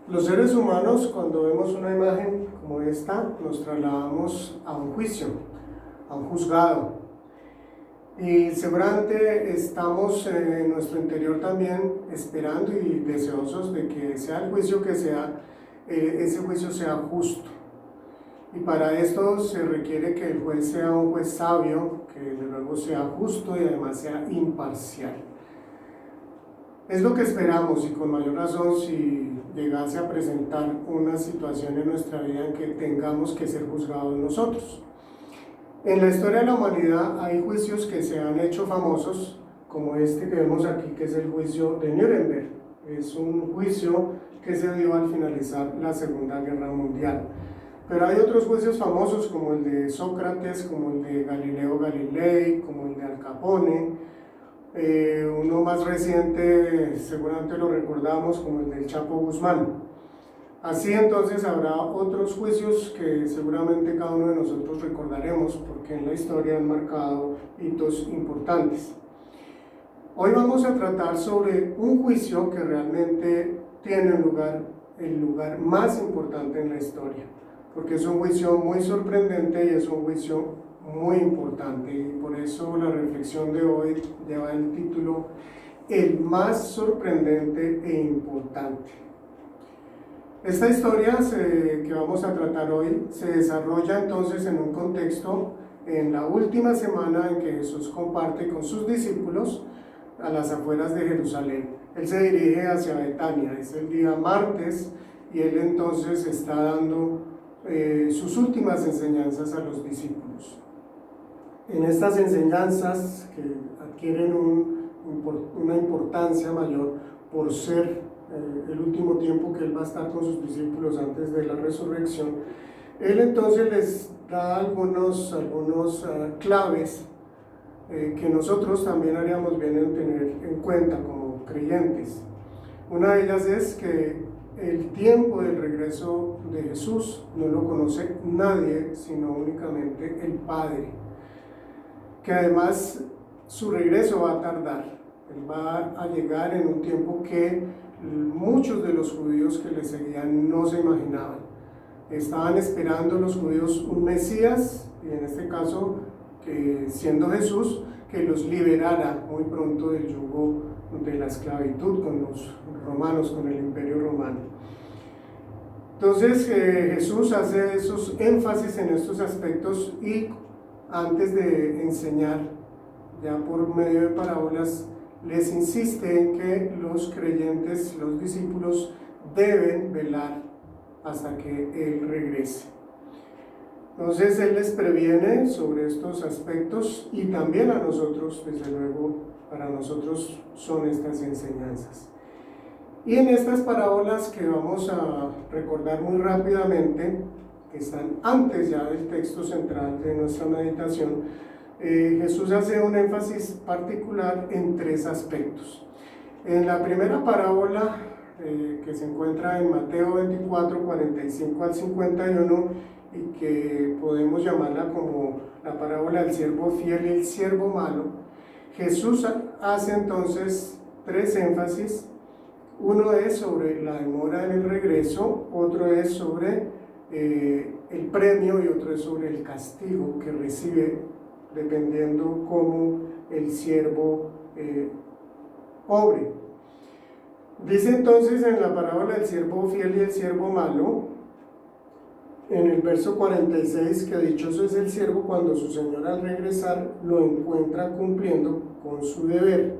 Los seres humanos, cuando vemos una imagen como esta, nos trasladamos a un juicio, a un juzgado. Y seguramente estamos en nuestro interior también esperando y deseosos de que sea el juicio que sea, ese juicio sea justo. Y para esto se requiere que el juez sea un juez sabio, que luego sea justo y además sea imparcial. Es lo que esperamos, y con mayor razón si llegase a presentar una situación en nuestra vida en que tengamos que ser juzgados nosotros. En la historia de la humanidad hay juicios que se han hecho famosos, como este que vemos aquí, que es el juicio de Nuremberg. Es un juicio que se dio al finalizar la Segunda Guerra Mundial. Pero hay otros juicios famosos, como el de Sócrates, como el de Galileo Galilei, como el de Al Capone. Uno más reciente, seguramente lo recordamos, como el del Chapo Guzmán. Así entonces habrá otros juicios que seguramente cada uno de nosotros recordaremos, porque en la historia han marcado hitos importantes. Hoy vamos a tratar sobre un juicio que realmente tiene el lugar más importante en la historia, porque es un juicio muy sorprendente y es un juicio muy importante, y por eso la reflexión de hoy lleva el título El más sorprendente e importante. Esta historia que vamos a tratar hoy se desarrolla entonces en un contexto en la última semana en que Jesús comparte con sus discípulos a las afueras de Jerusalén. Él se dirige hacia Betania, es el día martes, y él entonces está dando sus últimas enseñanzas a los discípulos. En estas enseñanzas, que adquieren una importancia mayor por ser el último tiempo que él va a estar con sus discípulos antes de la resurrección, él entonces les da algunos claves que nosotros también haríamos bien en tener en cuenta como creyentes. Una de ellas es que el tiempo del regreso de Jesús no lo conoce nadie, sino únicamente el Padre. Que además su regreso va a tardar, él va a llegar en un tiempo que muchos de los judíos que le seguían no se imaginaban. Estaban esperando los judíos un Mesías, y en este caso, siendo Jesús, que los liberara muy pronto del yugo de la esclavitud con los romanos, con el imperio romano. Entonces Jesús hace esos énfasis en estos aspectos, y antes de enseñar, ya por medio de parábolas, les insiste en que los creyentes, los discípulos, deben velar hasta que Él regrese. Entonces Él les previene sobre estos aspectos, y también a nosotros, desde luego, para nosotros son estas enseñanzas. Y en estas parábolas que vamos a recordar muy rápidamente, que están antes ya del texto central de nuestra meditación, Jesús hace un énfasis particular en tres aspectos. En la primera parábola, que se encuentra en Mateo 24, 45 al 51, y que podemos llamarla como la parábola del siervo fiel y el siervo malo, Jesús hace entonces tres énfasis. Uno es sobre la demora en el regreso, otro es sobre el premio, y otro es sobre el castigo que recibe dependiendo cómo el siervo obre. Dice entonces en la parábola del siervo fiel y el siervo malo, en el verso 46, que dichoso es el siervo cuando su señor al regresar lo encuentra cumpliendo con su deber.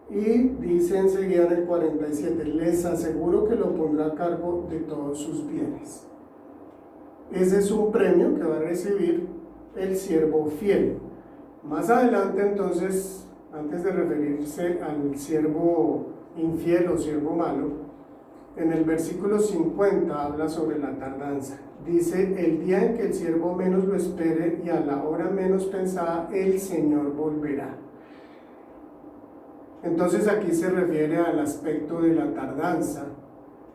Y dice enseguida en el 47, les aseguro que lo pondrá a cargo de todos sus bienes. Ese es un premio que va a recibir el siervo fiel. Más adelante entonces, antes de referirse al siervo infiel o siervo malo, en el versículo 50 habla sobre la tardanza. Dice, el día en que el siervo menos lo espere y a la hora menos pensada, el Señor volverá. Entonces aquí se refiere al aspecto de la tardanza,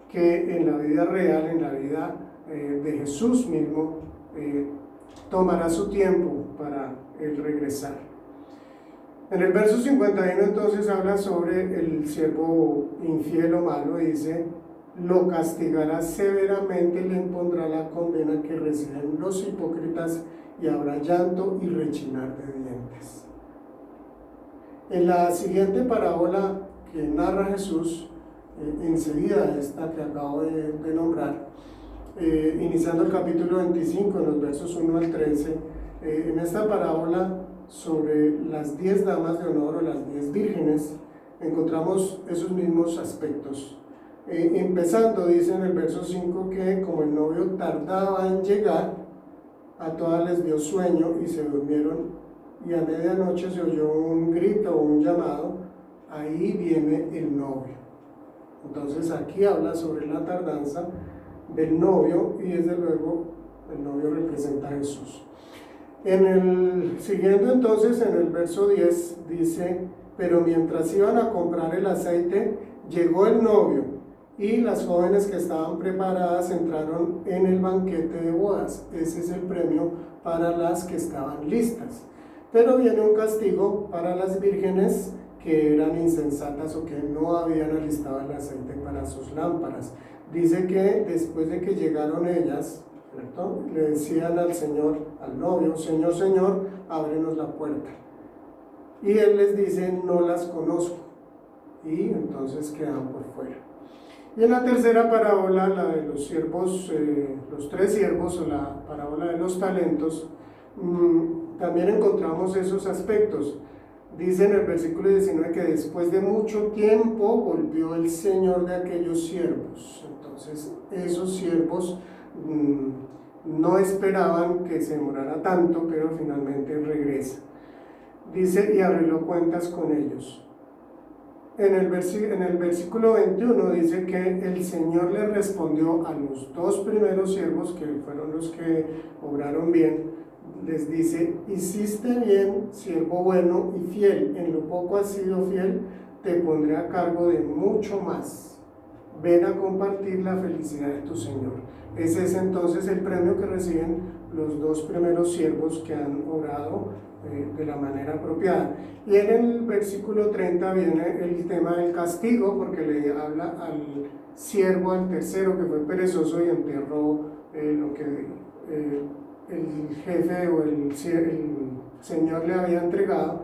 que en la vida real, en la vida de Jesús mismo, tomará su tiempo para el regresar. En el verso 51 entonces habla sobre el siervo infiel o malo, y dice, lo castigará severamente y le impondrá la condena que reciben los hipócritas, y habrá llanto y rechinar de dientes. En la siguiente parábola que narra Jesús, enseguida esta que acabo de nombrar, iniciando el capítulo 25, en los versos 1 al 13, en esta parábola sobre las 10 damas de honor o las 10 vírgenes, encontramos esos mismos aspectos. Empezando, dice en el verso 5 que como el novio tardaba en llegar, a todas les dio sueño y se durmieron, y a medianoche se oyó un grito o un llamado: ahí viene el novio. Entonces aquí habla sobre la tardanza del novio, y desde luego el novio representa a Jesús. Siguiendo entonces en el verso 10 dice: pero mientras iban a comprar el aceite, llegó el novio, y las jóvenes que estaban preparadas entraron en el banquete de bodas. Ese es el premio para las que estaban listas. Pero viene un castigo para las vírgenes que eran insensatas o que no habían alistado el aceite para sus lámparas. Dice que después de que llegaron ellas, ¿cierto?, le decían al Señor, al novio: Señor, Señor, ábrenos la puerta. Y él les dice: no las conozco. Y entonces quedan por fuera. Y en la tercera parábola, la de los siervos, los 3 siervos, o la parábola de los talentos, también encontramos esos aspectos. Dice en el versículo 19 que después de mucho tiempo volvió el señor de aquellos siervos. Entonces esos siervos no esperaban que se demorara tanto, pero finalmente regresa. Dice: y arregló cuentas con ellos. En el versículo 21 dice que el Señor le respondió a los 2 primeros siervos, que fueron los que obraron bien. Les dice: hiciste bien, siervo bueno y fiel, en lo poco has sido fiel, te pondré a cargo de mucho más. Ven a compartir la felicidad de tu Señor. Ese es entonces el premio que reciben los 2 primeros siervos que han obrado de la manera apropiada. Y en el versículo 30 viene el tema del castigo, porque le habla al siervo, al tercero, que fue perezoso y enterró lo que el jefe o el señor le había entregado.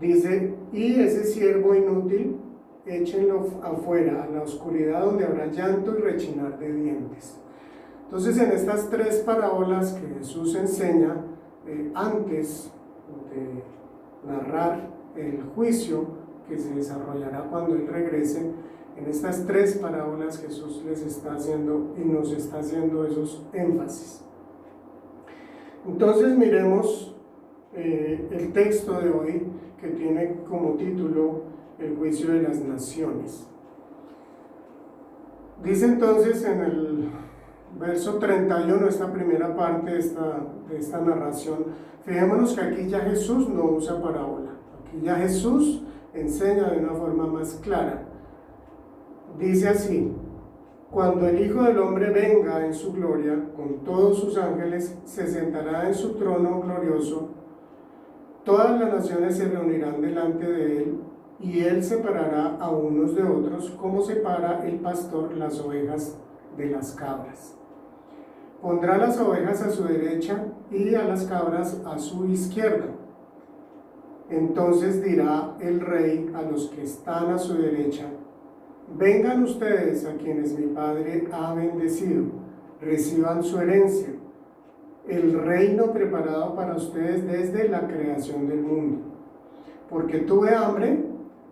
Dice: y ese siervo inútil, échenlo afuera, a la oscuridad, donde habrá llanto y rechinar de dientes. Entonces, en estas 3 parábolas que Jesús enseña, antes de narrar el juicio que se desarrollará cuando Él regrese, en estas 3 parábolas Jesús les está haciendo y nos está haciendo esos énfasis. Entonces miremos el texto de hoy, que tiene como título el juicio de las naciones. Dice entonces en el verso 31, esta primera parte de esta narración. Fijémonos que aquí ya Jesús no usa parábola, aquí ya Jesús enseña de una forma más clara. Dice así: cuando el Hijo del Hombre venga en su gloria con todos sus ángeles, se sentará en su trono glorioso. Todas las naciones se reunirán delante de él, y él separará a unos de otros, como separa el pastor las ovejas de las cabras. Pondrá las ovejas a su derecha y a las cabras a su izquierda. Entonces dirá el rey a los que están a su derecha: vengan ustedes a quienes mi Padre ha bendecido, reciban su herencia, el reino preparado para ustedes desde la creación del mundo. Porque tuve hambre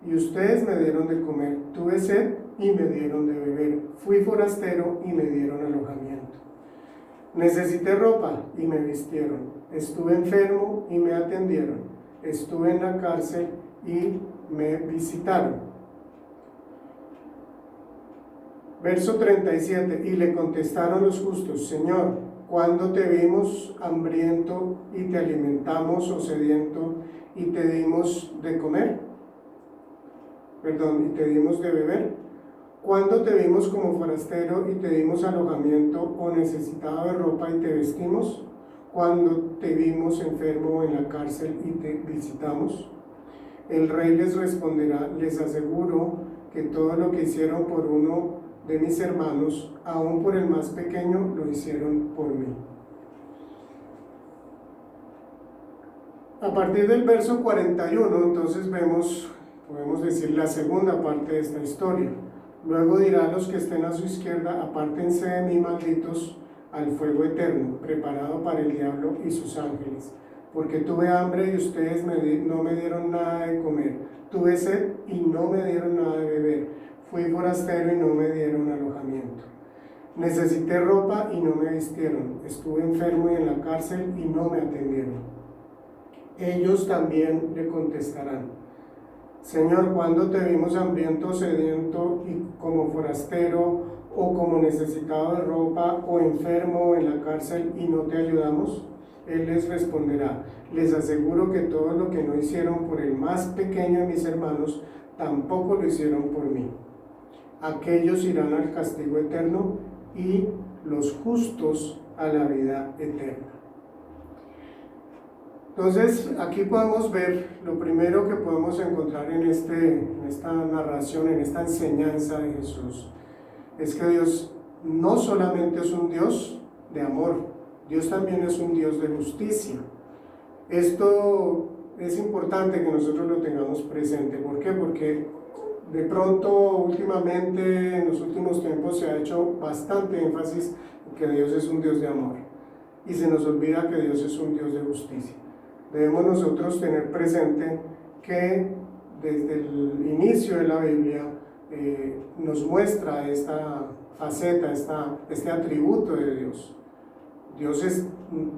y ustedes me dieron de comer, tuve sed y me dieron de beber, fui forastero y me dieron alojamiento. Necesité ropa y me vistieron, estuve enfermo y me atendieron, estuve en la cárcel y me visitaron. Verso 37, y le contestaron los justos: Señor, ¿cuándo te vimos hambriento y te alimentamos, o sediento y te dimos de comer? Y te dimos de beber. ¿Cuándo te vimos como forastero y te dimos alojamiento, o necesitado de ropa y te vestimos? ¿Cuándo te vimos enfermo en la cárcel y te visitamos? El rey les responderá: les aseguro que todo lo que hicieron por uno de mis hermanos, aun por el más pequeño, lo hicieron por mí. A partir del verso 41, entonces podemos decir la segunda parte de esta historia. Luego dirá a los que estén a su izquierda: apártense de mí, malditos, al fuego eterno, preparado para el diablo y sus ángeles. Porque tuve hambre y ustedes no me dieron nada de comer. Tuve sed y no me dieron nada de beber. Fui forastero y no me dieron alojamiento. Necesité ropa y no me vistieron. Estuve enfermo y en la cárcel y no me atendieron. Ellos también le contestarán: Señor, ¿cuándo te vimos hambriento, sediento y como forastero, o como necesitado de ropa, o enfermo, o en la cárcel, y no te ayudamos? Él les responderá: les aseguro que todo lo que no hicieron por el más pequeño de mis hermanos, tampoco lo hicieron por mí. Aquellos irán al castigo eterno y los justos a la vida eterna. Entonces, aquí podemos ver, lo primero que podemos encontrar en esta narración, en esta enseñanza de Jesús, es que Dios no solamente es un Dios de amor, Dios también es un Dios de justicia. Esto es importante que nosotros lo tengamos presente. ¿Por qué? Porque de pronto, últimamente, en los últimos tiempos, se ha hecho bastante énfasis en que Dios es un Dios de amor, y se nos olvida que Dios es un Dios de justicia. Debemos nosotros tener presente que desde el inicio de la Biblia nos muestra esta faceta, este atributo de Dios. Dios es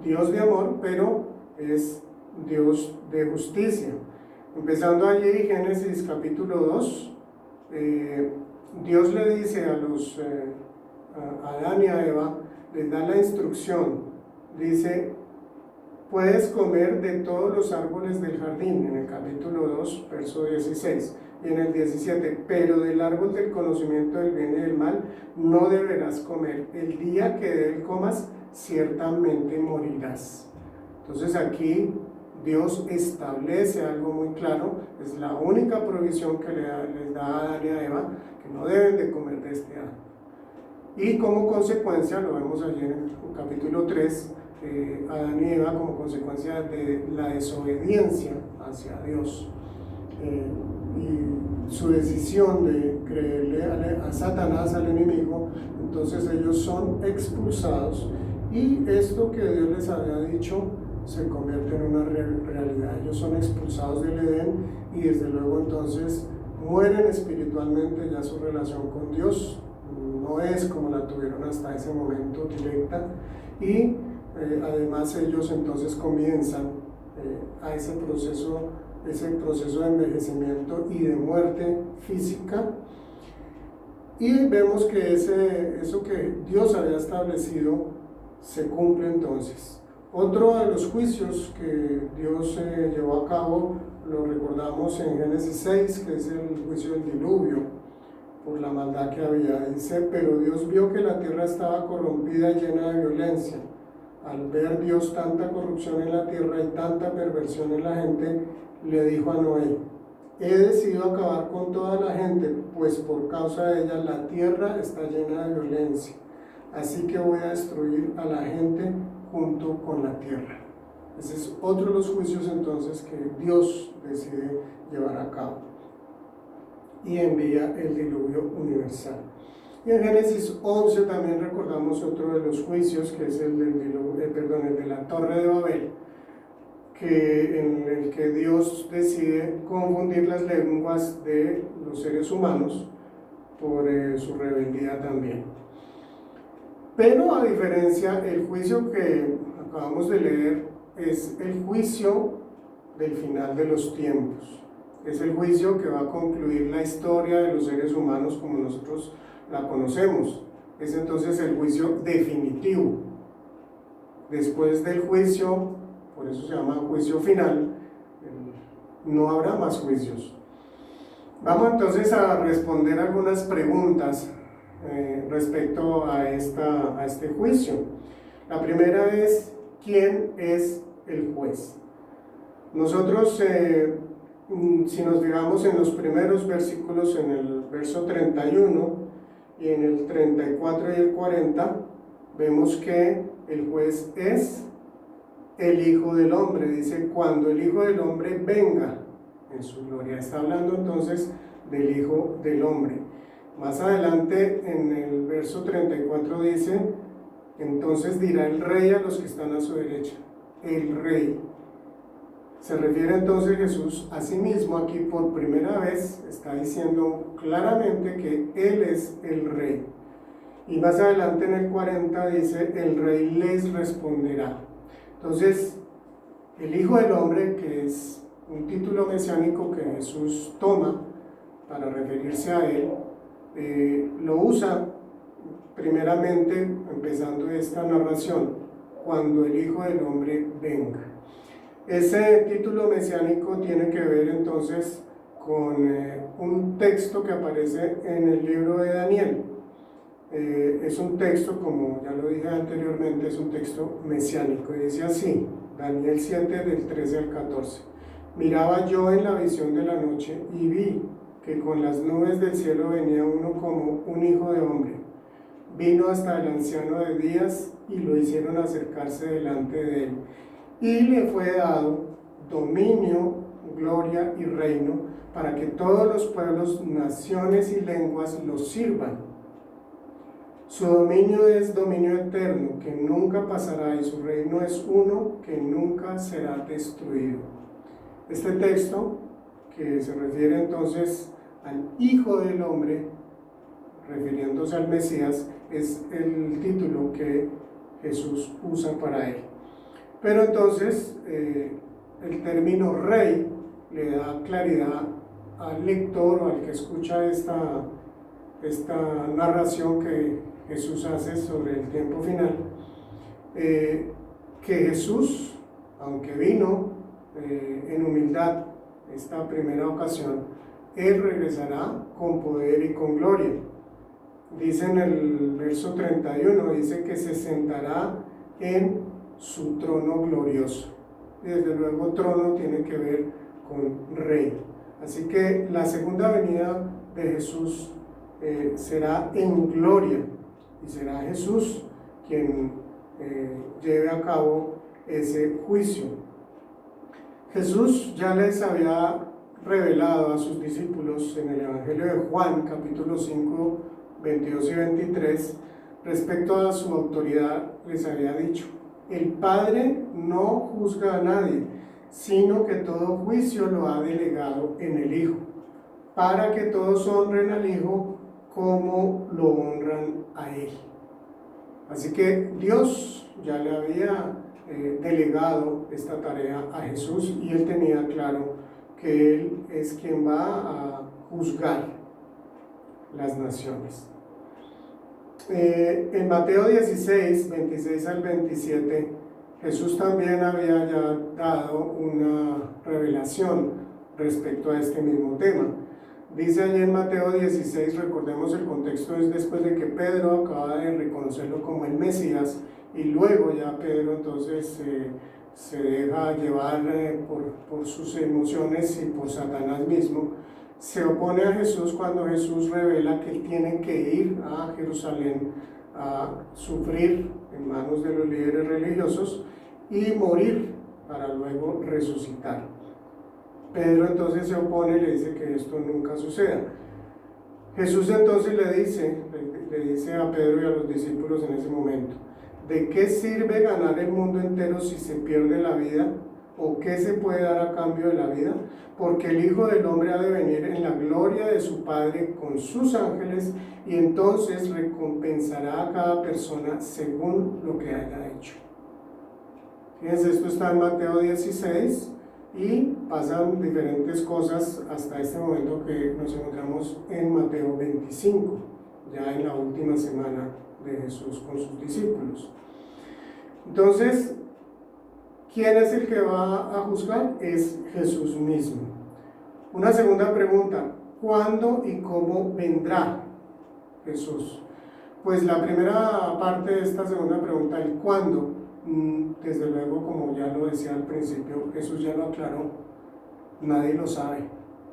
Dios de amor, pero es Dios de justicia. Empezando allí, Génesis capítulo 2, Dios le dice a Adán y a Eva, les da la instrucción, dice: puedes comer de todos los árboles del jardín, en el capítulo 2, verso 16, y en el 17, pero del árbol del conocimiento del bien y del mal no deberás comer. El día que de él comas, ciertamente morirás. Entonces aquí Dios establece algo muy claro, es la única provisión que les da a Adán y a Eva, que no deben de comer de este árbol. Y como consecuencia, lo vemos allí en el capítulo 3, Adán y Eva, como consecuencia de la desobediencia hacia Dios y su decisión de creerle a Satanás, al enemigo, entonces ellos son expulsados, y esto que Dios les había dicho se convierte en una realidad. Ellos son expulsados del Edén y desde luego entonces mueren espiritualmente. Ya su relación con Dios no es como la tuvieron hasta ese momento, directa, y además ellos entonces comienzan a ese proceso de envejecimiento y de muerte física, y vemos que eso que Dios había establecido se cumple entonces. Otro de los juicios que Dios llevó a cabo lo recordamos en Génesis 6, que es el juicio del diluvio por la maldad que había. Dice: pero Dios vio que la tierra estaba corrompida y llena de violencia. Al ver Dios tanta corrupción en la tierra y tanta perversión en la gente, le dijo a Noé: he decidido acabar con toda la gente, pues por causa de ella la tierra está llena de violencia. Así que voy a destruir a la gente junto con la tierra. Ese es otro de los juicios entonces que Dios decide llevar a cabo, y envía el diluvio universal. Y en Génesis 11 también recordamos otro de los juicios, que es el de la Torre de Babel, en el que Dios decide confundir las lenguas de los seres humanos por su rebeldía también. Pero a diferencia, el juicio que acabamos de leer es el juicio del final de los tiempos. Es el juicio que va a concluir la historia de los seres humanos como nosotros la conocemos. Es entonces el juicio definitivo. Después del juicio, por eso se llama juicio final, no habrá más juicios. Vamos entonces a responder algunas preguntas respecto a este juicio. La primera es: ¿quién es el juez? Nosotros, si nos fijamos en los primeros versículos, en el verso 31, y en el 34 y el 40 vemos que el juez es el Hijo del Hombre. Dice, cuando el Hijo del Hombre venga en su gloria. Está hablando entonces del Hijo del Hombre. Más adelante en el verso 34 dice, entonces dirá el Rey a los que están a su derecha, el Rey. Se refiere entonces Jesús a sí mismo aquí por primera vez, está diciendo claramente que Él es el Rey. Y más adelante en el 40 dice, el Rey les responderá. Entonces, el Hijo del Hombre, que es un título mesiánico que Jesús toma para referirse a Él, lo usa primeramente, empezando esta narración, cuando el Hijo del Hombre venga. Ese título mesiánico tiene que ver entonces con un texto que aparece en el libro de Daniel. Es un texto, como ya lo dije anteriormente, es un texto mesiánico, y dice así, Daniel 7 del 13 al 14. Miraba yo en la visión de la noche y vi que con las nubes del cielo venía uno como un hijo de hombre. Vino hasta el anciano de días y lo hicieron acercarse delante de él. Y le fue dado dominio, gloria y reino para que todos los pueblos, naciones y lenguas lo sirvan. Su dominio es dominio eterno, que nunca pasará, y su reino es uno que nunca será destruido. Este texto, que se refiere entonces al Hijo del Hombre, refiriéndose al Mesías, es el título que Jesús usa para él. Pero entonces, el término Rey le da claridad al lector o al que escucha esta narración que Jesús hace sobre el tiempo final, que Jesús, aunque vino en humildad esta primera ocasión, Él regresará con poder y con gloria. Dice en el verso 31, dice que se sentará en su trono glorioso. Y desde luego trono tiene que ver con rey. Así que la segunda venida de Jesús será en gloria, y será Jesús quien lleve a cabo ese juicio. Jesús ya les había revelado a sus discípulos en el Evangelio de Juan, capítulo 5, 22 y 23, respecto a su autoridad, les había dicho, el Padre no juzga a nadie, sino que todo juicio lo ha delegado en el Hijo, para que todos honren al Hijo como lo honran a Él. Así que Dios ya le había delegado esta tarea a Jesús, y Él tenía claro que Él es quien va a juzgar las naciones. En Mateo 16, 26 al 27, Jesús también había ya dado una revelación respecto a este mismo tema. Dice allí en Mateo 16, recordemos el contexto, es después de que Pedro acaba de reconocerlo como el Mesías, y luego ya Pedro entonces se deja llevar por sus emociones y por Satanás mismo. Se opone a Jesús cuando Jesús revela que él tiene que ir a Jerusalén a sufrir en manos de los líderes religiosos y morir para luego resucitar. Pedro entonces se opone y le dice que esto nunca suceda. Jesús entonces le dice a Pedro y a los discípulos en ese momento, ¿de qué sirve ganar el mundo entero si se pierde la vida? ¿O qué se puede dar a cambio de la vida? Porque el Hijo del Hombre ha de venir en la gloria de su Padre con sus ángeles, y entonces recompensará a cada persona según lo que haya hecho. Fíjense, esto está en Mateo 16, y pasan diferentes cosas hasta este momento que nos encontramos en Mateo 25, ya en la última semana de Jesús con sus discípulos. Entonces, ¿quién es el que va a juzgar? Es Jesús mismo. Una segunda pregunta, ¿cuándo y cómo vendrá Jesús? Pues la primera parte de esta segunda pregunta, el cuándo, desde luego, como ya lo decía al principio, Jesús ya lo aclaró, nadie lo sabe.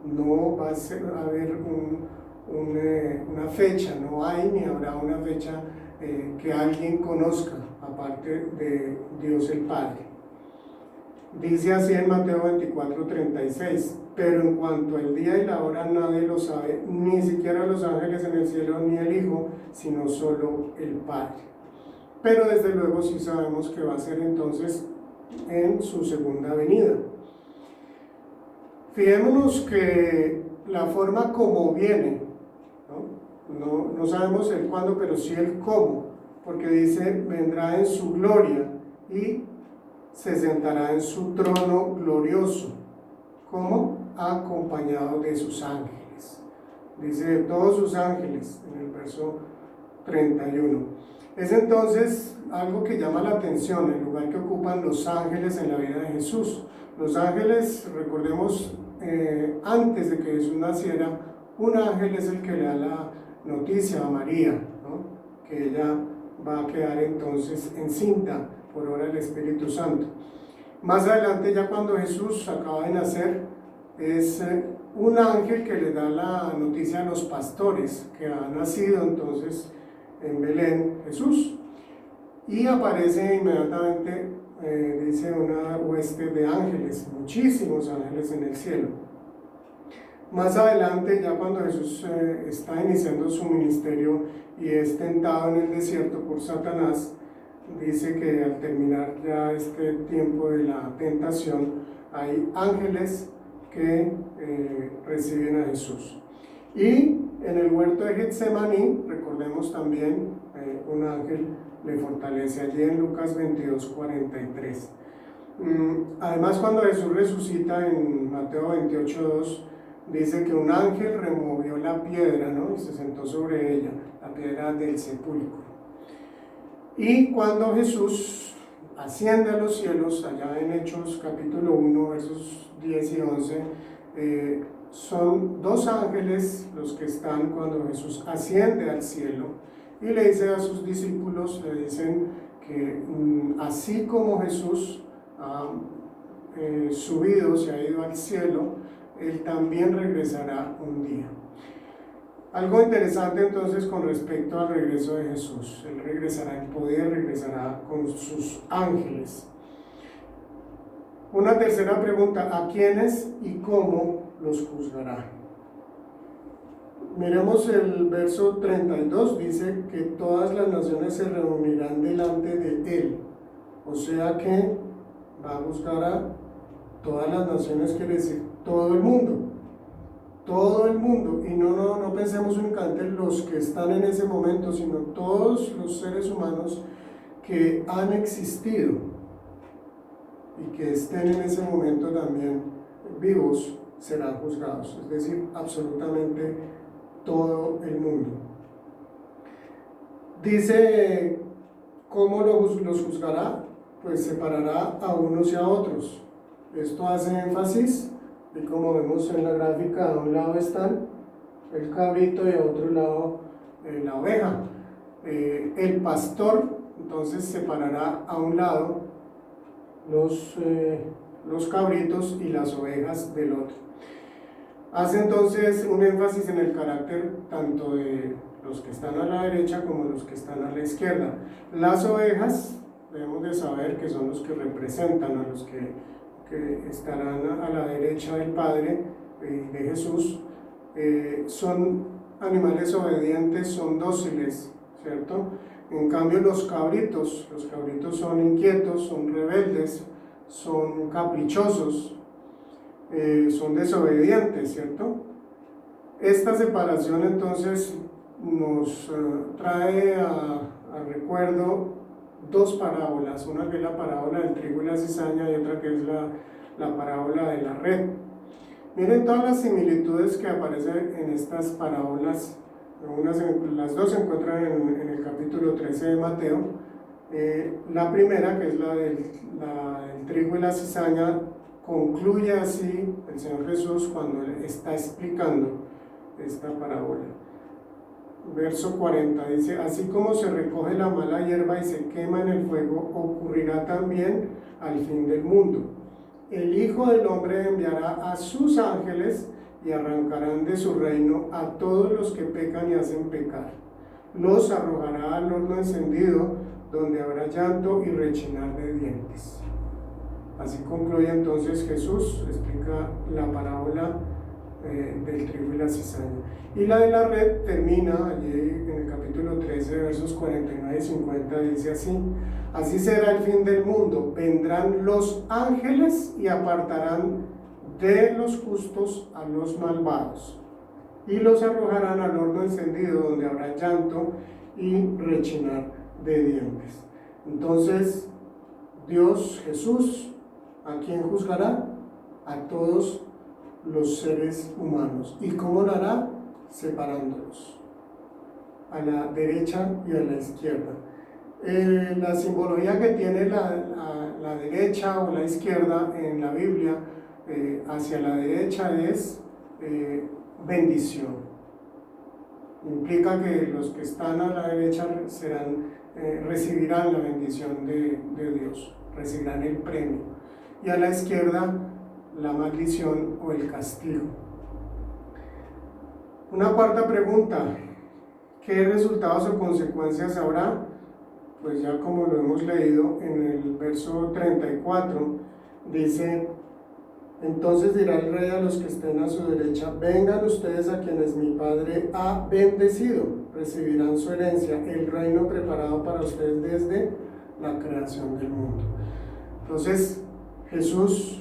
No va a haber una fecha, no hay ni habrá una fecha que alguien conozca, aparte de Dios el Padre. Dice así en Mateo 24:36, pero en cuanto al día y la hora nadie lo sabe, ni siquiera los ángeles en el cielo, ni el Hijo, sino solo el Padre. Pero desde luego sí sabemos que va a ser entonces en su segunda venida. Fijémonos que la forma como viene, no sabemos el cuándo, pero sí el cómo, porque dice, vendrá en su gloria y se sentará en su trono glorioso, como acompañado de sus ángeles. Dice de todos sus ángeles en el verso 31. Es entonces algo que llama la atención, el lugar que ocupan los ángeles en la vida de Jesús. Los ángeles, recordemos, antes de que Jesús naciera, un ángel es el que le da la noticia a María, ¿no? Que ella va a quedar entonces encinta por obra del Espíritu Santo. Más adelante, ya cuando Jesús acaba de nacer, es un ángel que le da la noticia a los pastores que ha nacido entonces en Belén Jesús, y aparece inmediatamente, dice, una hueste de ángeles, muchísimos ángeles en el cielo. Más adelante, ya cuando Jesús está iniciando su ministerio y es tentado en el desierto por Satanás, dice que al terminar ya este tiempo de la tentación, hay ángeles que reciben a Jesús. Y en el huerto de Getsemaní, recordemos también, un ángel le fortalece allí en Lucas 22:43. Además, cuando Jesús resucita en Mateo 28:2, dice que un ángel removió la piedra, ¿no? Y se sentó sobre ella, la piedra del sepulcro. Y cuando Jesús asciende a los cielos, allá en Hechos capítulo 1, versos 10 y 11, son dos ángeles los que están cuando Jesús asciende al cielo, y le dice a sus discípulos, le dicen que así como Jesús ha subido, se ha ido al cielo, Él también regresará un día. Algo interesante entonces con respecto al regreso de Jesús. Él regresará en poder, regresará con sus ángeles. Una tercera pregunta, ¿a quiénes y cómo los juzgará? Miremos el verso 32, dice que todas las naciones se reunirán delante de Él. O sea que va a juzgar a todas las naciones, quiere decir todo el mundo. Todo el mundo, y no pensemos únicamente en los que están en ese momento, sino todos los seres humanos que han existido y que estén en ese momento también vivos serán juzgados, es decir, absolutamente todo el mundo. Dice, ¿cómo los juzgará? Pues separará a unos y a otros. Esto hace énfasis. Y como vemos en la gráfica, a un lado están el cabrito y a otro lado la oveja. El pastor entonces separará a un lado los cabritos y las ovejas del otro. Hace entonces un énfasis en el carácter tanto de los que están a la derecha como los que están a la izquierda. Las ovejas, debemos de saber que son los que representan a los que estarán a la derecha del Padre de Jesús, son animales obedientes, son dóciles, ¿cierto? En cambio los cabritos son inquietos, son rebeldes, son caprichosos, son desobedientes, ¿cierto? Esta separación entonces nos trae a recuerdo dos parábolas, una que es la parábola del trigo y la cizaña y otra que es la parábola de la red. Miren todas las similitudes que aparecen en estas parábolas. Las dos se encuentran en el capítulo 13 de Mateo. La primera, que es la del trigo y la cizaña, concluye así el Señor Jesús cuando Él está explicando esta parábola. Verso 40 dice, así como se recoge la mala hierba y se quema en el fuego, ocurrirá también al fin del mundo. El Hijo del Hombre enviará a sus ángeles y arrancarán de su reino a todos los que pecan y hacen pecar. Los arrojará al horno encendido, donde habrá llanto y rechinar de dientes. Así concluye entonces Jesús, explica la parábola del trigo y la cizaña. Y la de la red termina allí en el capítulo 13, versos 49 y 50, dice así: así será el fin del mundo, vendrán los ángeles y apartarán de los justos a los malvados, y los arrojarán al horno encendido, donde habrá llanto y rechinar de dientes. Entonces, Dios, Jesús, ¿a quién juzgará? A todos los seres humanos. ¿Y cómo lo hará? Separándolos, a la derecha y a la izquierda. La simbología que tiene la derecha o la izquierda en la Biblia, hacia la derecha es bendición. Implica que los que están a la derecha recibirán la bendición de Dios, recibirán el premio. Y a la izquierda, la maldición o el castigo. Una cuarta pregunta: ¿qué resultados o consecuencias habrá? Pues ya como lo hemos leído en el verso 34, dice: entonces dirá el rey a los que estén a su derecha: vengan ustedes a quienes mi Padre ha bendecido, recibirán su herencia, el reino preparado para ustedes desde la creación del mundo. Entonces Jesús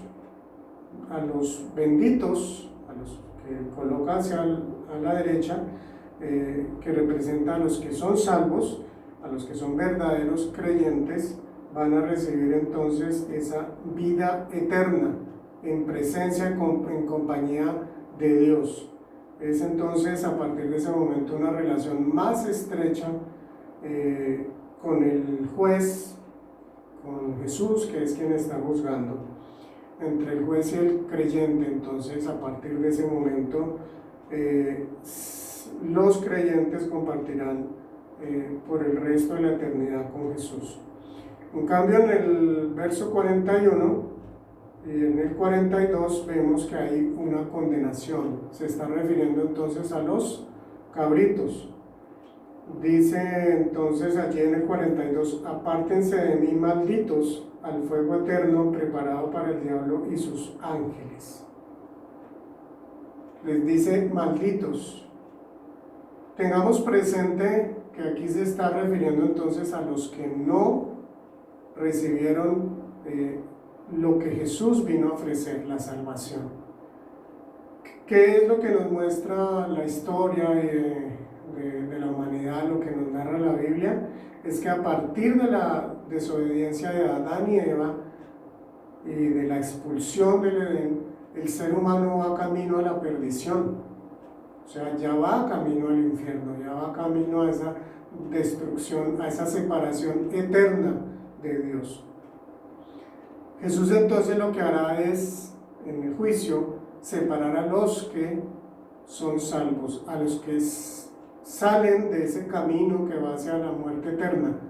a los benditos, a los que coloca a la derecha, que representa a los que son salvos, a los que son verdaderos creyentes, van a recibir entonces esa vida eterna en presencia, en compañía de Dios. Es entonces a partir de ese momento una relación más estrecha con el juez, con Jesús, que es quien está juzgando, entre el juez y el creyente. Entonces a partir de ese momento los creyentes compartirán por el resto de la eternidad con Jesús. En cambio, en el verso 41 y en el 42 vemos que hay una condenación. Se está refiriendo entonces a los cabritos. Dice entonces allí en el 42: apártense de mí, malditos, al fuego eterno preparado para el diablo y sus ángeles. Les dice malditos. Tengamos presente que aquí se está refiriendo entonces a los que no recibieron lo que Jesús vino a ofrecer, la salvación. ¿Qué es lo que nos muestra la historia de la humanidad, lo que nos narra la Biblia? Es que a partir de la desobediencia de Adán y Eva y de la expulsión del Edén, el ser humano va camino a la perdición. O sea, ya va camino al infierno, ya va camino a esa destrucción, a esa separación eterna de Dios. Jesús entonces lo que hará es, en el juicio, separar a los que son salvos, a los que salen de ese camino que va hacia la muerte eterna.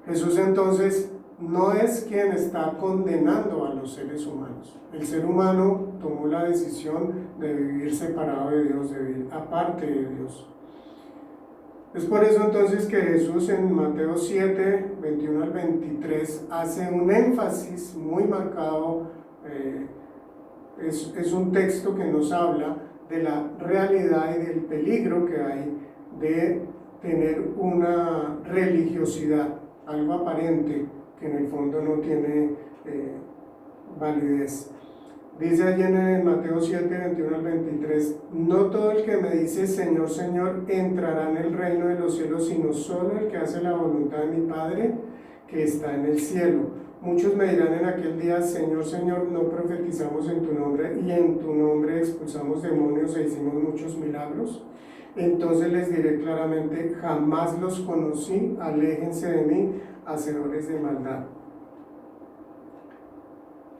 Jesús entonces no es quien está condenando a los seres humanos. El ser humano tomó la decisión de vivir separado de Dios, de vivir aparte de Dios. Es por eso entonces que Jesús en Mateo 7, 21 al 23 hace un énfasis muy marcado. Es un texto que nos habla de la realidad y del peligro que hay de tener una religiosidad, algo aparente que en el fondo no tiene validez. Dice allí en Mateo 7, 21 al 23: no todo el que me dice Señor, Señor entrará en el reino de los cielos, sino solo el que hace la voluntad de mi Padre que está en el cielo. Muchos me dirán en aquel día: Señor, Señor, no profetizamos en tu nombre, y en tu nombre expulsamos demonios e hicimos muchos milagros. Entonces les diré claramente: jamás los conocí, aléjense de mí, hacedores de maldad.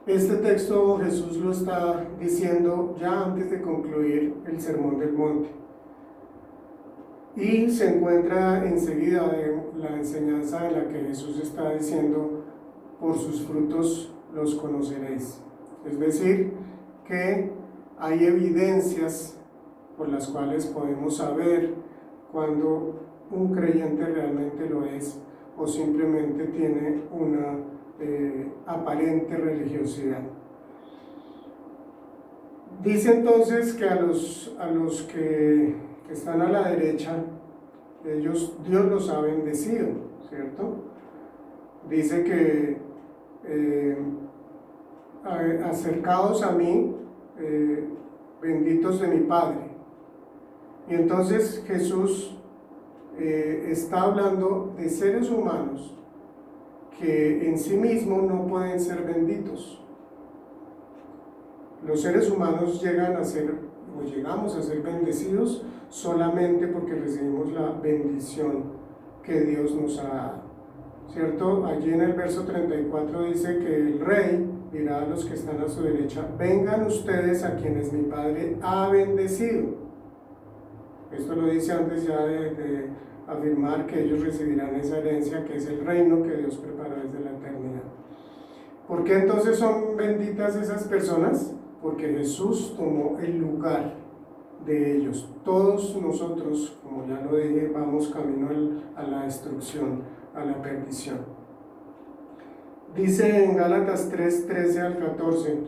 Este texto Jesús lo está diciendo ya antes de concluir el Sermón del Monte, y se encuentra enseguida de la enseñanza en la que Jesús está diciendo: por sus frutos los conoceréis. Es decir, que hay evidencias por las cuales podemos saber cuando un creyente realmente lo es o simplemente tiene una aparente religiosidad. Dice entonces que a los que están a la derecha, Dios los ha bendecido, ¿cierto? Dice que acercaos a mí, benditos de mi Padre. Y entonces Jesús está hablando de seres humanos que en sí mismos no pueden ser benditos. Los seres humanos llegamos a ser bendecidos solamente porque recibimos la bendición que Dios nos ha dado, ¿cierto? Allí en el verso 34 dice que el rey dirá a los que están a su derecha: vengan ustedes a quienes mi Padre ha bendecido. Esto lo dice antes ya de afirmar que ellos recibirán esa herencia, que es el reino que Dios preparó desde la eternidad. ¿Por qué entonces son benditas esas personas? Porque Jesús tomó el lugar de ellos. Todos nosotros, como ya lo dije, vamos camino a la destrucción, a la perdición. Dice en Gálatas 3, 13 al 14: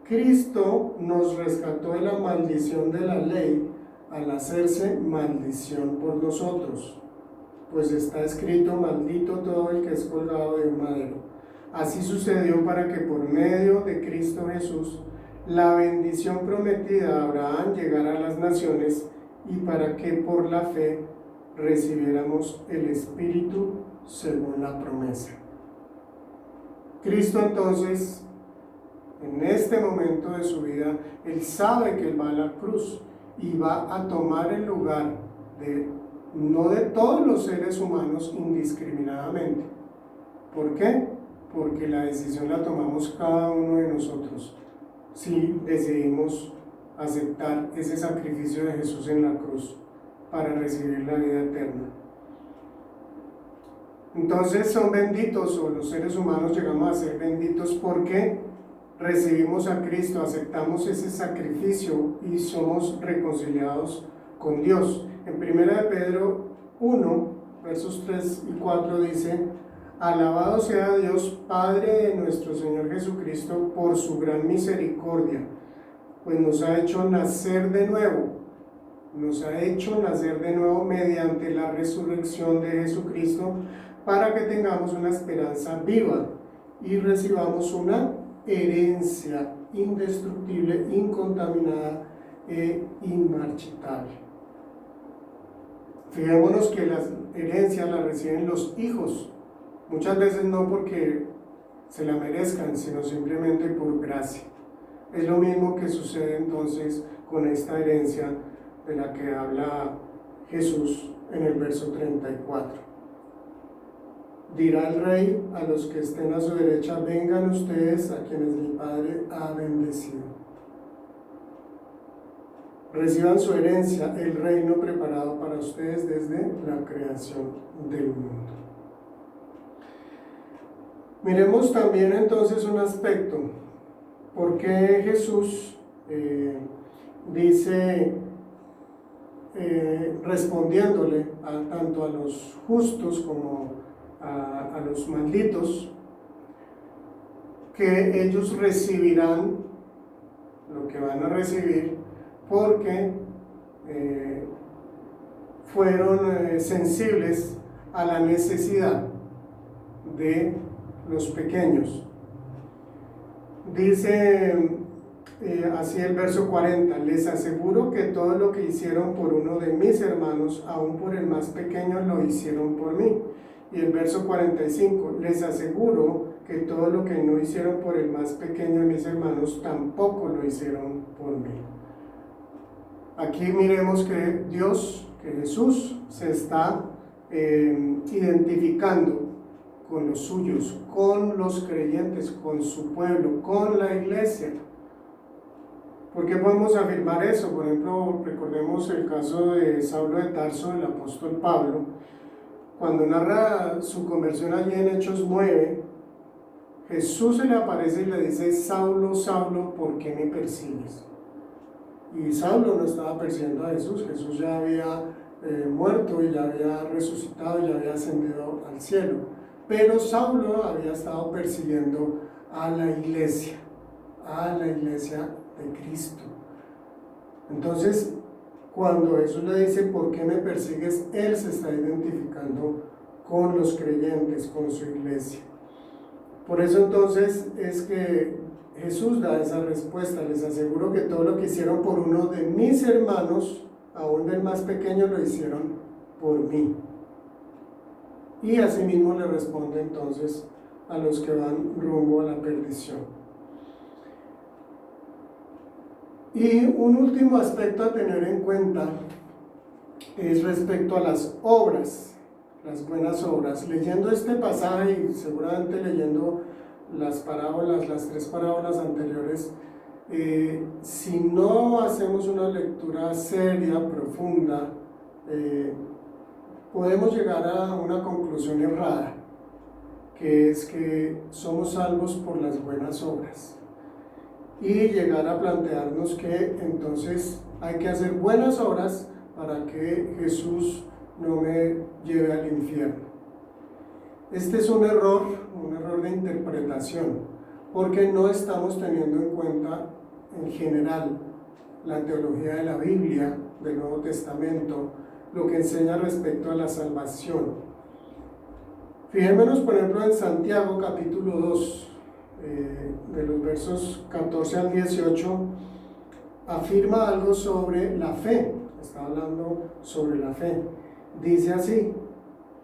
Cristo nos rescató de la maldición de la ley al hacerse maldición por nosotros, pues está escrito: maldito todo el que es colgado de un madero. Así sucedió para que por medio de Cristo Jesús la bendición prometida a Abraham llegara a las naciones, y para que por la fe recibiéramos el Espíritu según la promesa. Cristo entonces, en este momento de su vida, Él sabe que Él va a la cruz y va a tomar el lugar no de todos los seres humanos indiscriminadamente. ¿Por qué? Porque la decisión la tomamos cada uno de nosotros, si decidimos aceptar ese sacrificio de Jesús en la cruz para recibir la vida eterna. Entonces son benditos, o los seres humanos llegamos a ser benditos porque recibimos a Cristo, aceptamos ese sacrificio y somos reconciliados con Dios. En 1 Pedro 1, versos 3 y 4 dice: alabado sea Dios, Padre de nuestro Señor Jesucristo, por su gran misericordia, pues nos ha hecho nacer de nuevo mediante la resurrección de Jesucristo, para que tengamos una esperanza viva y recibamos una herencia indestructible, incontaminada e inmarchitable. Fijémonos que las herencias las reciben los hijos, muchas veces no porque se la merezcan, sino simplemente por gracia. Es lo mismo que sucede entonces con esta herencia de la que habla Jesús en el verso 34. Dirá el rey a los que estén a su derecha: vengan ustedes a quienes mi Padre ha bendecido. Reciban su herencia, el reino preparado para ustedes desde la creación del mundo. Miremos también entonces un aspecto. ¿Por qué Jesús dice, respondiéndole tanto a los justos como a los malditos, que ellos recibirán lo que van a recibir porque fueron sensibles a la necesidad de los pequeños? Dice así el verso 40: les aseguro que todo lo que hicieron por uno de mis hermanos, aun por el más pequeño, lo hicieron por mí. Y el verso 45: les aseguro que todo lo que no hicieron por el más pequeño de mis hermanos, tampoco lo hicieron por mí. Aquí miremos que Jesús se está identificando con los suyos, con los creyentes, con su pueblo, con la iglesia. ¿Por qué podemos afirmar eso? Por ejemplo, recordemos el caso de Saulo de Tarso, el apóstol Pablo. Cuando narra su conversión allí en Hechos 9, Jesús se le aparece y le dice: Saulo, Saulo, ¿por qué me persigues? Y Saulo no estaba persiguiendo a Jesús, Jesús ya había muerto y ya había resucitado y ya había ascendido al cielo. Pero Saulo había estado persiguiendo a la iglesia de Cristo. Entonces, cuando Jesús le dice, ¿por qué me persigues?, él se está identificando con los creyentes, con su iglesia. Por eso entonces es que Jesús da esa respuesta: les aseguro que todo lo que hicieron por uno de mis hermanos, aún del más pequeño, lo hicieron por mí. Y asimismo le responde entonces a los que van rumbo a la perdición. Y un último aspecto a tener en cuenta es respecto a las obras, las buenas obras. Leyendo este pasaje y seguramente leyendo las parábolas, las 3 parábolas anteriores, si no hacemos una lectura seria, profunda, podemos llegar a una conclusión errada, que es que somos salvos por las buenas obras, y llegar a plantearnos que entonces hay que hacer buenas obras para que Jesús no me lleve al infierno. Este es un error de interpretación, porque no estamos teniendo en cuenta en general la teología de la Biblia, del Nuevo Testamento, lo que enseña respecto a la salvación. Fijémonos, por ejemplo, en Santiago capítulo 2, de los versos 14 al 18, afirma algo sobre la fe. Está hablando sobre la fe. Dice así: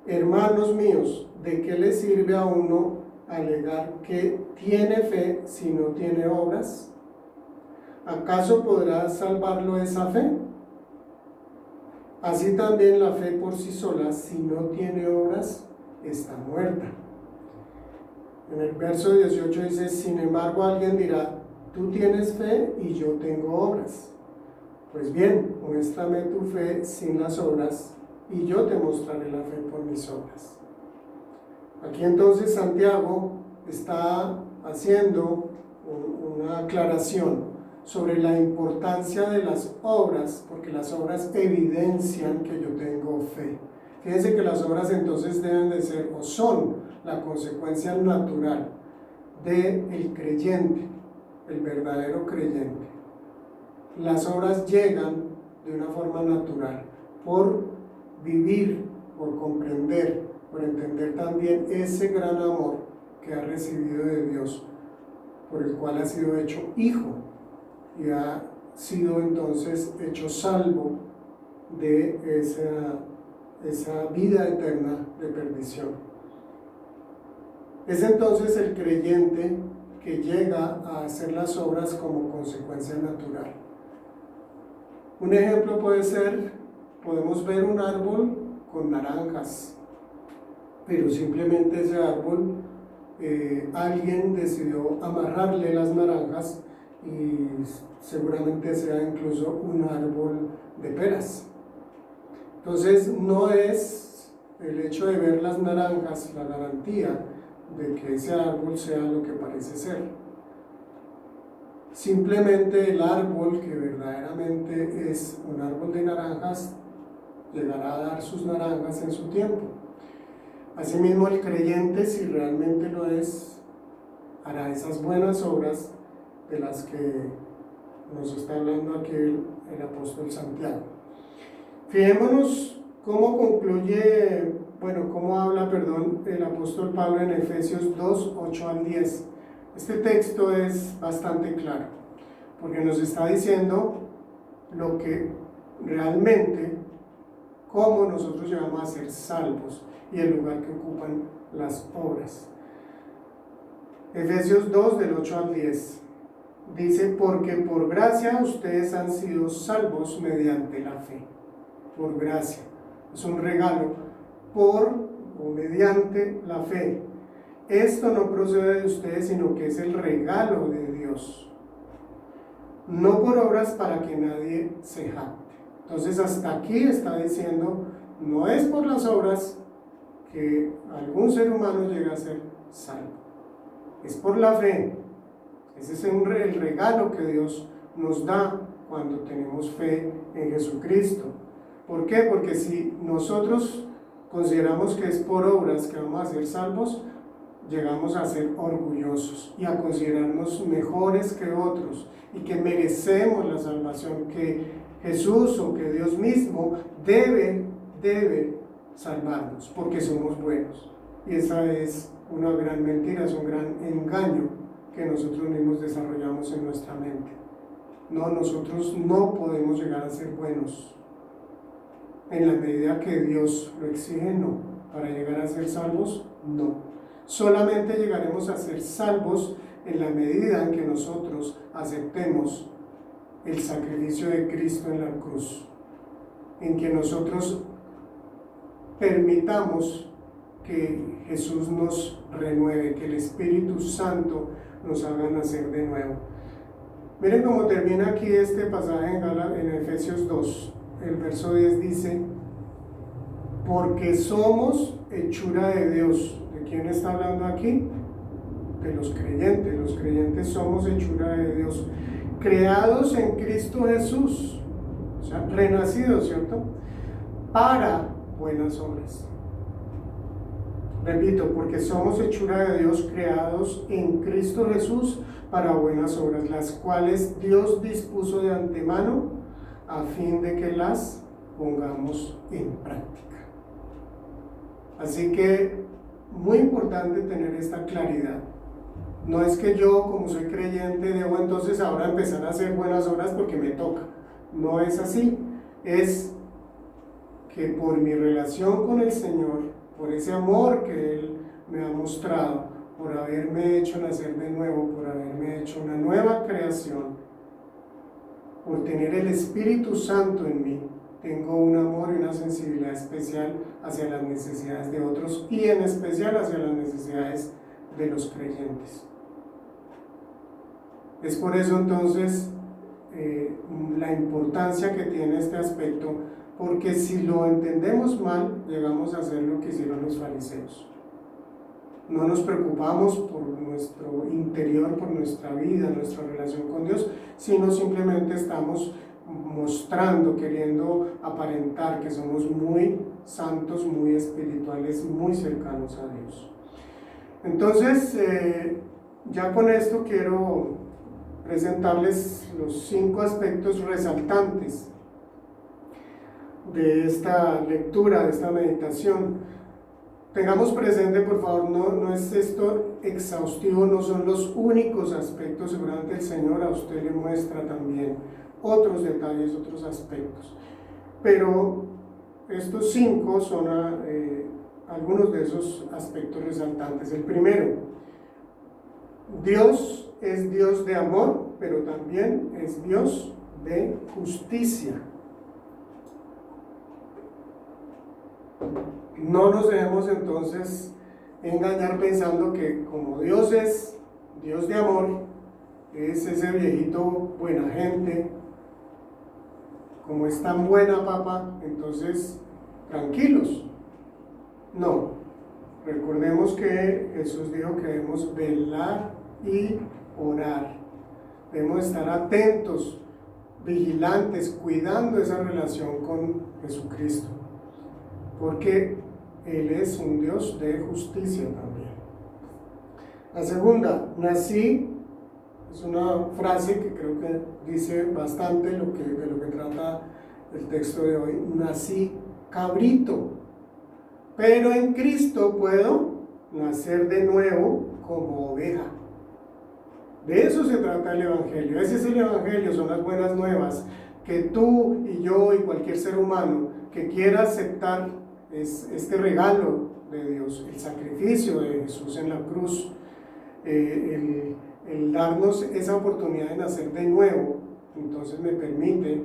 hermanos míos, ¿de qué le sirve a uno alegar que tiene fe si no tiene obras? ¿Acaso podrá salvarlo esa fe? Así también la fe por sí sola, si no tiene obras, está muerta. En el verso 18 dice: sin embargo alguien dirá, tú tienes fe y yo tengo obras. Pues bien, muéstrame tu fe sin las obras y yo te mostraré la fe por mis obras. Aquí entonces Santiago está haciendo una aclaración sobre la importancia de las obras, porque las obras evidencian que yo tengo fe. Fíjense que las obras entonces deben de ser, o son, la consecuencia natural del creyente, el verdadero creyente. Las obras llegan de una forma natural, por vivir, por comprender, por entender también ese gran amor que ha recibido de Dios, por el cual ha sido hecho hijo y ha sido entonces hecho salvo de esa vida eterna de perdición. Es entonces el creyente que llega a hacer las obras como consecuencia natural. Un ejemplo puede ser, podemos ver un árbol con naranjas, pero simplemente ese árbol, alguien decidió amarrarle las naranjas y seguramente sea incluso un árbol de peras. Entonces no es el hecho de ver las naranjas la garantía de que ese árbol sea lo que parece ser. Simplemente el árbol que verdaderamente es un árbol de naranjas llegará a dar sus naranjas en su tiempo. Asimismo, el creyente, si realmente lo es, hará esas buenas obras de las que nos está hablando aquí el apóstol Santiago. Fijémonos cómo habla el apóstol Pablo en Efesios 2, 8 al 10. Este texto es bastante claro, porque nos está diciendo lo que realmente, cómo nosotros llegamos a ser salvos y el lugar que ocupan las obras. Efesios 2, del 8 al 10. Dice: porque por gracia ustedes han sido salvos mediante la fe. Por gracia. Es un regalo mediante la fe. Esto no procede de ustedes, sino que es el regalo de Dios. No por obras para que nadie se jacte. Entonces hasta aquí está diciendo, no es por las obras que algún ser humano llega a ser salvo. Es por la fe. Ese es el regalo que Dios nos da cuando tenemos fe en Jesucristo. ¿Por qué? Porque si nosotros consideramos que es por obras que vamos a ser salvos, llegamos a ser orgullosos y a considerarnos mejores que otros y que merecemos la salvación, que Jesús o que Dios mismo debe salvarnos porque somos buenos. Y esa es una gran mentira, es un gran engaño que nosotros mismos desarrollamos en nuestra mente. No, nosotros no podemos llegar a ser buenos en la medida que Dios lo exige, no. Para llegar a ser salvos, no. Solamente llegaremos a ser salvos en la medida en que nosotros aceptemos el sacrificio de Cristo en la cruz, en que nosotros permitamos que Jesús nos renueve, que el Espíritu Santo nos haga nacer de nuevo. Miren cómo termina aquí este pasaje en Efesios 2. El verso 10 dice: porque somos hechura de Dios. ¿De quién está hablando aquí? De los creyentes. Los creyentes somos hechura de Dios, creados en Cristo Jesús, o sea, renacidos, ¿cierto? Para buenas obras. Repito, porque somos hechura de Dios, creados en Cristo Jesús para buenas obras, las cuales Dios dispuso de antemano a fin de que las pongamos en práctica. Así que, muy importante tener esta claridad. No es que yo, como soy creyente, debo entonces ahora empezar a hacer buenas obras porque me toca. No es así. Es que por mi relación con el Señor, por ese amor que Él me ha mostrado, por haberme hecho nacer de nuevo, por haberme hecho una nueva creación, por tener el Espíritu Santo en mí, tengo un amor y una sensibilidad especial hacia las necesidades de otros y en especial hacia las necesidades de los creyentes. Es por eso entonces la importancia que tiene este aspecto, porque si lo entendemos mal, llegamos a hacer lo que hicieron los fariseos. No nos preocupamos por nuestro interior, por nuestra vida, nuestra relación con Dios, sino simplemente estamos mostrando, queriendo aparentar que somos muy santos, muy espirituales, muy cercanos a Dios. Entonces, ya con esto quiero presentarles los 5 aspectos resaltantes de esta lectura, de esta meditación. Tengamos presente, por favor, no es esto exhaustivo, no son los únicos aspectos. Seguramente el Señor a usted le muestra también otros detalles, otros aspectos. Pero estos 5 son algunos de esos aspectos resaltantes. El primero, Dios es Dios de amor, pero también es Dios de justicia. No nos debemos entonces engañar pensando que como Dios es Dios de amor, es ese viejito buena gente, como es tan buena papa, entonces tranquilos. No, recordemos que Jesús dijo que debemos velar y orar, debemos estar atentos, vigilantes, cuidando esa relación con Jesucristo, porque Él es un Dios de justicia también. La segunda, nací, es una frase que creo que dice bastante de lo que trata el texto de hoy. Nací cabrito, pero en Cristo puedo nacer de nuevo como oveja. De eso se trata el Evangelio. Ese es el Evangelio, son las buenas nuevas, que tú y yo y cualquier ser humano que quiera aceptar este regalo de Dios, el sacrificio de Jesús en la cruz, el darnos esa oportunidad de nacer de nuevo, entonces me permite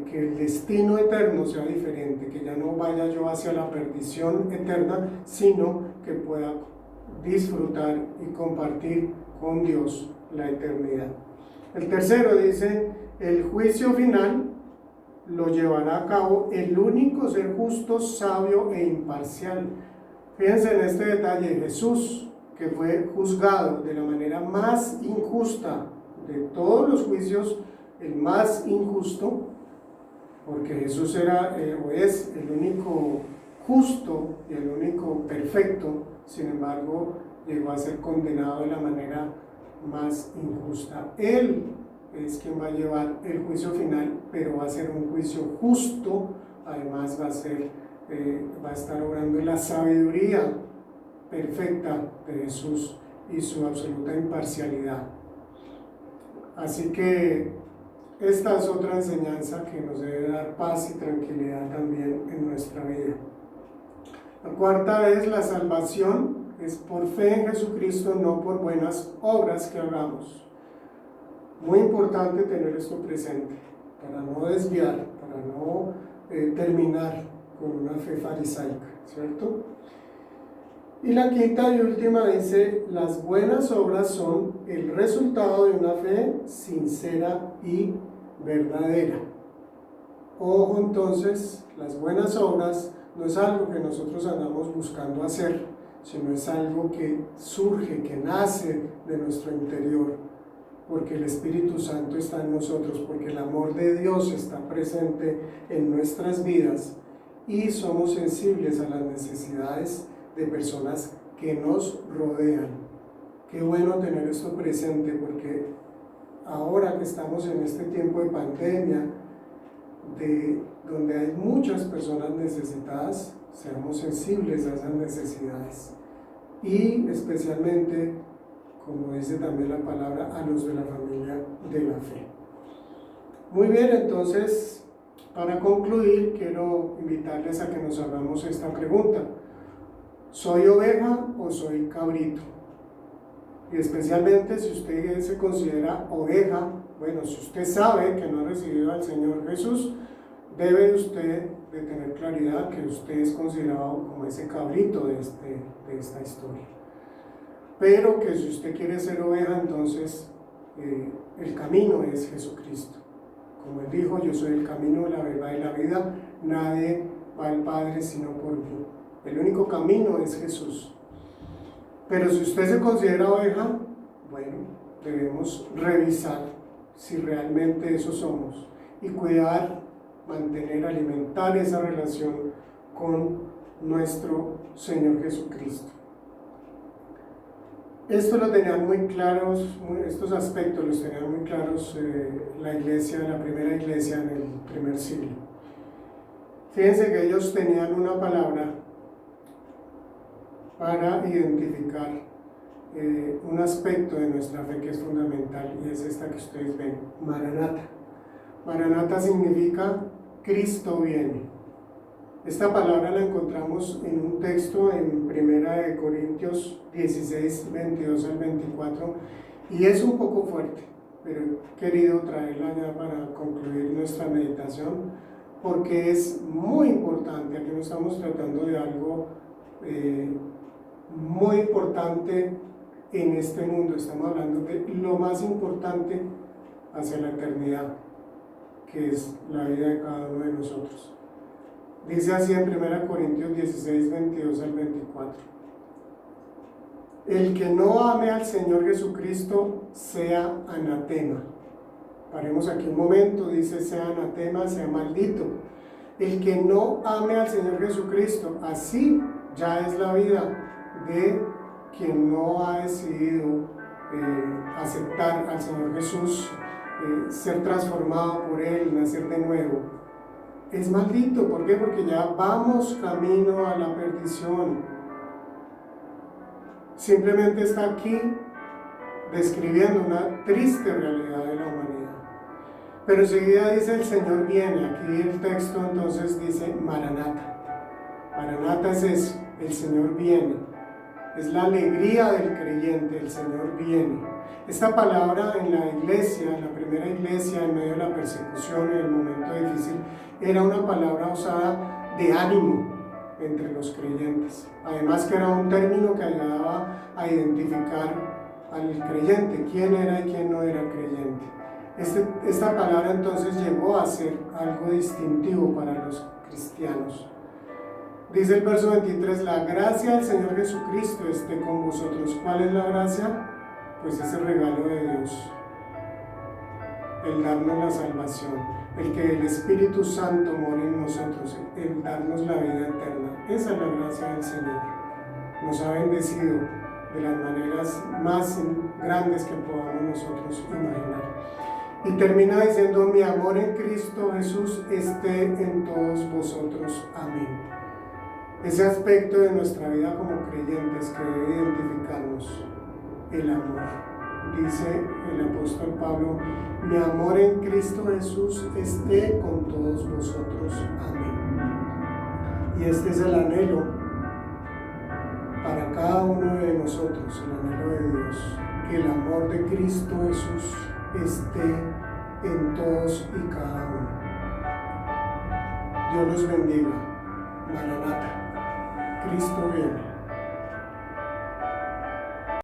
que el destino eterno sea diferente, que ya no vaya yo hacia la perdición eterna, sino que pueda disfrutar y compartir con Dios la eternidad. El tercero dice, el juicio final lo llevará a cabo el único ser justo, sabio e imparcial. Fíjense en este detalle, Jesús, que fue juzgado de la manera más injusta de todos los juicios el más injusto, porque Jesús era o es el único justo y el único perfecto. Sin embargo, llegó a ser condenado de la manera más injusta. Él es quien va a llevar el juicio final, pero va a ser un juicio justo. Además va a estar obrando en la sabiduría perfecta de Jesús y su absoluta imparcialidad. Así que esta es otra enseñanza que nos debe dar paz y tranquilidad también en nuestra vida. La cuarta es la salvación, es por fe en Jesucristo, no por buenas obras que hagamos. Muy importante tener esto presente, para no desviar, para no terminar con una fe farisaica, ¿cierto? Y la quinta y última dice, las buenas obras son el resultado de una fe sincera y verdadera. Ojo entonces, las buenas obras no es algo que nosotros andamos buscando hacer, sino es algo que surge, que nace de nuestro interior, porque el Espíritu Santo está en nosotros, porque el amor de Dios está presente en nuestras vidas y somos sensibles a las necesidades de personas que nos rodean. Qué bueno tener esto presente, porque ahora que estamos en este tiempo de pandemia, donde hay muchas personas necesitadas, seamos sensibles a esas necesidades y especialmente, como dice también la palabra, a los de la familia de la fe. Muy bien, entonces, para concluir, quiero invitarles a que nos hagamos esta pregunta: ¿soy oveja o soy cabrito? Y especialmente si usted se considera oveja, bueno, si usted sabe que no ha recibido al Señor Jesús, debe usted de tener claridad que usted es considerado como ese cabrito de esta historia. Pero que si usted quiere ser oveja, entonces el camino es Jesucristo. Como Él dijo, yo soy el camino, la verdad y la vida, nadie va al Padre sino por mí. El único camino es Jesús. Pero si usted se considera oveja, bueno, debemos revisar si realmente eso somos y cuidar, mantener, alimentar esa relación con nuestro Señor Jesucristo. Esto lo tenían muy claros, estos aspectos los tenían muy claros la primera iglesia en el primer siglo. Fíjense que ellos tenían una palabra para identificar un aspecto de nuestra fe que es fundamental, y es esta que ustedes ven, Maranata. Maranata significa Cristo viene. Esta palabra la encontramos en un texto en 1 Corintios 16, 22 al 24, y es un poco fuerte, pero he querido traerla ya para concluir nuestra meditación, porque es muy importante. Aquí no estamos tratando de algo muy importante en este mundo, estamos hablando de lo más importante hacia la eternidad, que es la vida de cada uno de nosotros. Dice así en 1 Corintios 16, 22 al 24. El que no ame al Señor Jesucristo sea anatema. Paremos aquí un momento, dice sea anatema, sea maldito. El que no ame al Señor Jesucristo, así ya es la vida de quien no ha decidido aceptar al Señor Jesús, ser transformado por Él, nacer de nuevo. Es maldito. ¿Por qué? Porque ya vamos camino a la perdición. Simplemente está aquí describiendo una triste realidad de la humanidad. Pero enseguida dice el Señor viene. Aquí el texto entonces dice Maranata. Maranata es eso, el Señor viene. Es la alegría del creyente, el Señor viene. Esta palabra en la iglesia, en la primera iglesia, en medio de la persecución, en el momento difícil, era una palabra usada de ánimo entre los creyentes. Además que era un término que ayudaba a identificar al creyente, quién era y quién no era creyente. Esta palabra entonces llegó a ser algo distintivo para los cristianos. Dice el verso 23, la gracia del Señor Jesucristo esté con vosotros. ¿Cuál es la gracia? Pues es el regalo de Dios. el darnos la salvación, el que el Espíritu Santo more en nosotros, el darnos la vida eterna. Esa es la gracia del Señor. Nos ha bendecido de las maneras más grandes que podamos nosotros imaginar. Y termina diciendo: mi amor en Cristo Jesús esté en todos vosotros. Amén. Ese aspecto de nuestra vida como creyentes que debe identificarnos, el amor. Dice el apóstol Pablo: mi amor en Cristo Jesús esté con todos vosotros. Amén. Y este es el anhelo para cada uno de nosotros, el anhelo de Dios, que el amor de Cristo Jesús esté en todos y cada uno. Dios los bendiga. Maranata. Cristo viene.